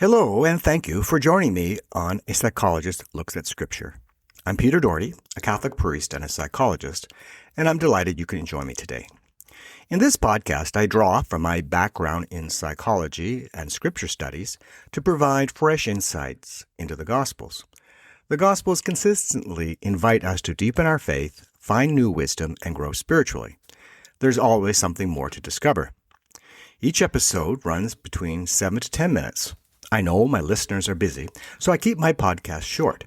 Hello, and thank you for joining me on A Psychologist Looks at Scripture. I'm Peter Doherty, a Catholic priest and a psychologist, and I'm delighted you can join me today. In this podcast, I draw from my background in psychology and scripture studies to provide fresh insights into the Gospels. The Gospels consistently invite us to deepen our faith, find new wisdom, and grow spiritually. There's always something more to discover. Each episode runs between 7 to 10 minutes. I know my listeners are busy, so I keep my podcast short.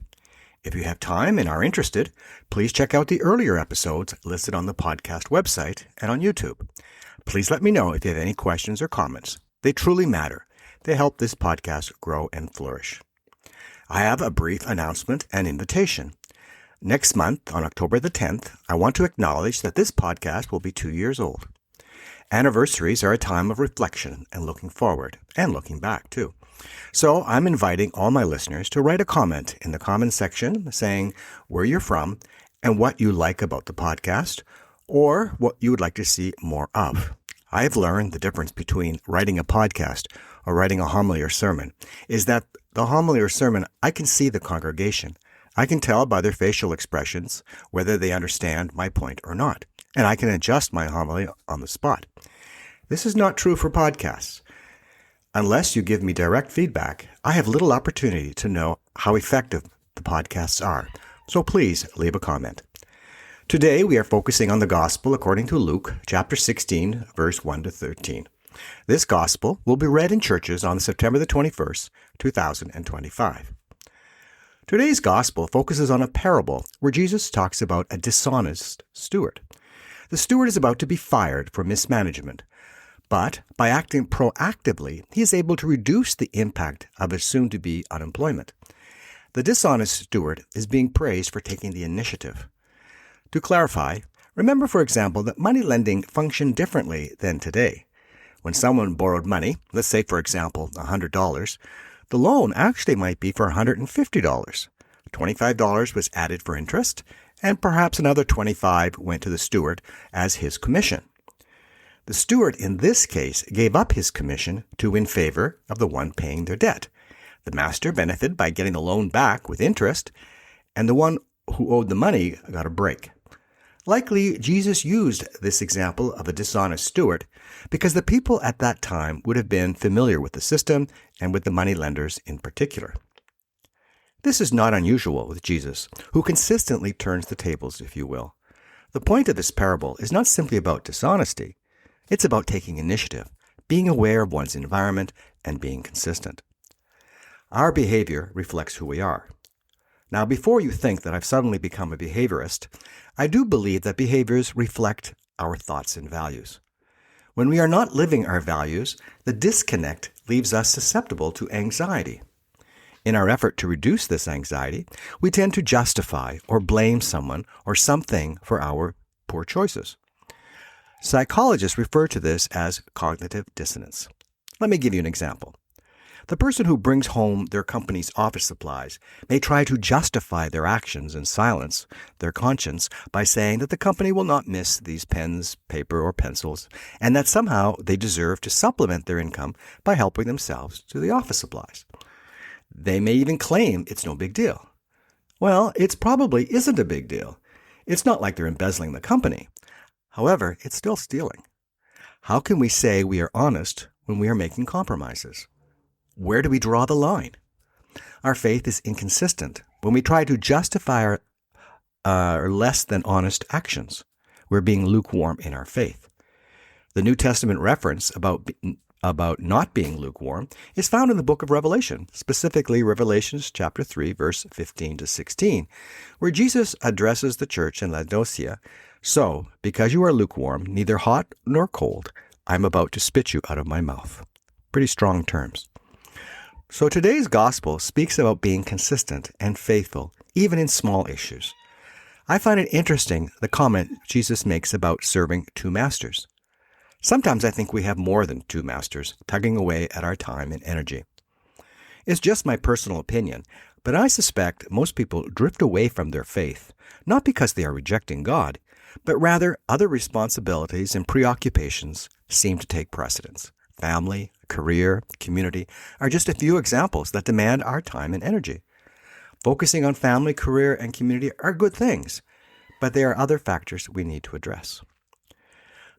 If you have time and are interested, please check out the earlier episodes listed on the podcast website and on YouTube. Please let me know if you have any questions or comments. They truly matter. They help this podcast grow and flourish. I have a brief announcement and invitation. Next month, on October the 10th, I want to acknowledge that this podcast will be 2 years old. Anniversaries are a time of reflection and looking forward, and looking back too. So I'm inviting all my listeners to write a comment in the comment section saying where you're from and what you like about the podcast or what you would like to see more of. I've learned the difference between writing a podcast or writing a homily or sermon is that the homily or sermon, I can see the congregation. I can tell by their facial expressions whether they understand my point or not, and I can adjust my homily on the spot. This is not true for podcasts. Unless you give me direct feedback, I have little opportunity to know how effective the podcasts are. So please leave a comment. Today we are focusing on the Gospel according to Luke, chapter 16, verse 1 to 13. This Gospel will be read in churches on September the 21st, 2025. Today's Gospel focuses on a parable where Jesus talks about a dishonest steward. The steward is about to be fired for mismanagement. But by acting proactively, he is able to reduce the impact of his soon-to-be unemployment. The dishonest steward is being praised for taking the initiative. To clarify, remember, for example, that money lending functioned differently than today. When someone borrowed money, let's say, for example, $100, the loan actually might be for $150. $25 was added for interest, and perhaps another $25 went to the steward as his commission. The steward in this case gave up his commission in favor of the one paying their debt. The master benefited by getting the loan back with interest, and the one who owed the money got a break. Likely, Jesus used this example of a dishonest steward because the people at that time would have been familiar with the system and with the moneylenders in particular. This is not unusual with Jesus, who consistently turns the tables, if you will. The point of this parable is not simply about dishonesty. It's about taking initiative, being aware of one's environment, and being consistent. Our behavior reflects who we are. Now, before you think that I've suddenly become a behaviorist, I do believe that behaviors reflect our thoughts and values. When we are not living our values, the disconnect leaves us susceptible to anxiety. In our effort to reduce this anxiety, we tend to justify or blame someone or something for our poor choices. Psychologists refer to this as cognitive dissonance. Let me give you an example. The person who brings home their company's office supplies may try to justify their actions and silence their conscience by saying that the company will not miss these pens, paper, or pencils, and that somehow they deserve to supplement their income by helping themselves to the office supplies. They may even claim it's no big deal. Well, it probably isn't a big deal. It's not like they're embezzling the company. However, it's still stealing. How can we say we are honest when we are making compromises? Where do we draw the line? Our faith is inconsistent when we try to justify our less than honest actions. We're being lukewarm in our faith. The New Testament reference about not being lukewarm is found in the book of Revelation, specifically Revelation chapter 3, verse 15 to 16, where Jesus addresses the church in Laodicea. So, because you are lukewarm, neither hot nor cold, I'm about to spit you out of my mouth. Pretty strong terms. So today's gospel speaks about being consistent and faithful, even in small issues. I find it interesting the comment Jesus makes about serving two masters. Sometimes I think we have more than two masters tugging away at our time and energy. It's just my personal opinion, but I suspect most people drift away from their faith, not because they are rejecting God, but rather other responsibilities and preoccupations seem to take precedence. family, career, community are just a few examples that demand our time and energy. Focusing on family, career, and community are good things, but there are other factors we need to address.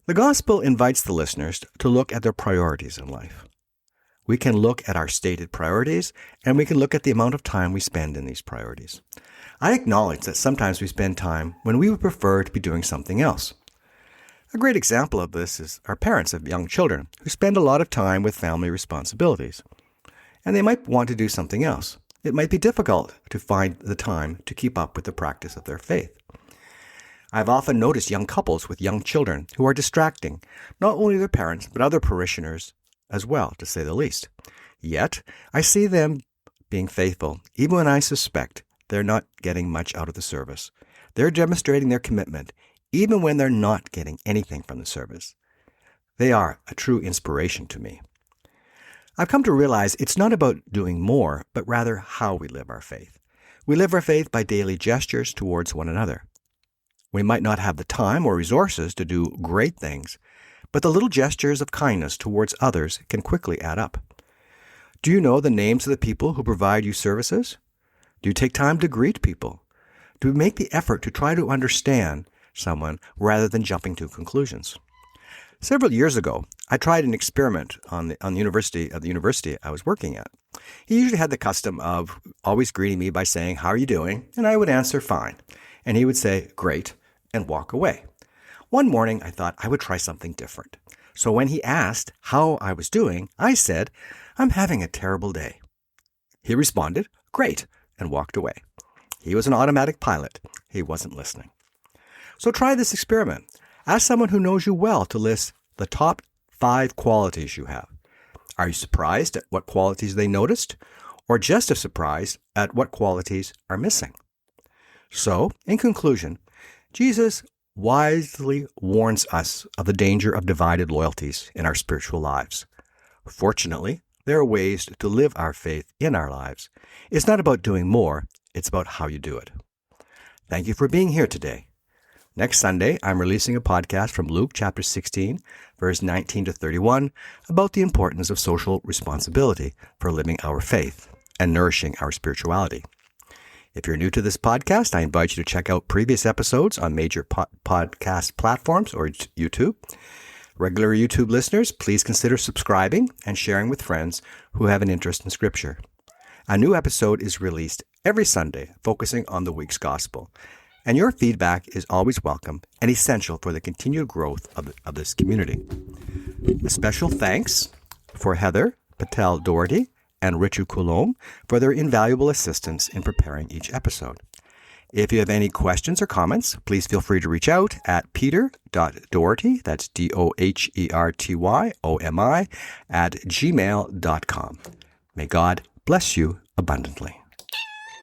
The gospel invites the listeners to look at their priorities in life. We can look at our stated priorities, and we can look at the amount of time we spend in these priorities. I acknowledge that sometimes we spend time when we would prefer to be doing something else. A great example of this is our parents of young children who spend a lot of time with family responsibilities, and they might want to do something else. It might be difficult to find the time to keep up with the practice of their faith. I've often noticed young couples with young children who are distracting, not only their parents, but other parishioners as well, to say the least. Yet, I see them being faithful, even when I suspect they're not getting much out of the service. They're demonstrating their commitment, even when they're not getting anything from the service. They are a true inspiration to me. I've come to realize it's not about doing more, but rather how we live our faith. We live our faith by daily gestures towards one another. We might not have the time or resources to do great things, but the little gestures of kindness towards others can quickly add up. Do you know the names of the people who provide you services? Do you take time to greet people? Do we make the effort to try to understand someone rather than jumping to conclusions? Several years ago, I tried an experiment on the university I was working at. He usually had the custom of always greeting me by saying, "How are you doing?" And I would answer, "Fine." And he would say, "Great," and walk away. One morning, I thought I would try something different. So when he asked how I was doing, I said, "I'm having a terrible day." He responded, "Great," and walked away. He was an automatic pilot. He wasn't listening. So try this experiment. Ask someone who knows you well to list the top 5 qualities you have. Are you surprised at what qualities they noticed, or just as surprised at what qualities are missing? So, in conclusion, Jesus wisely warns us of the danger of divided loyalties in our spiritual lives. Fortunately, there are ways to live our faith in our lives. It's not about doing more, it's about how you do it. Thank you for being here today. Next Sunday, I'm releasing a podcast from Luke chapter 16, verse 19 to 31, about the importance of social responsibility for living our faith and nourishing our spirituality. If you're new to this podcast, I invite you to check out previous episodes on major podcast platforms or YouTube. Regular YouTube listeners, please consider subscribing and sharing with friends who have an interest in Scripture. A new episode is released every Sunday, focusing on the week's gospel. And your feedback is always welcome and essential for the continued growth of this community. A special thanks for Heather Patel Doherty and Richu Coulombe for their invaluable assistance in preparing each episode. If you have any questions or comments, please feel free to reach out at peter.doherty, that's DOHERTYOMI, @gmail.com. May God bless you abundantly.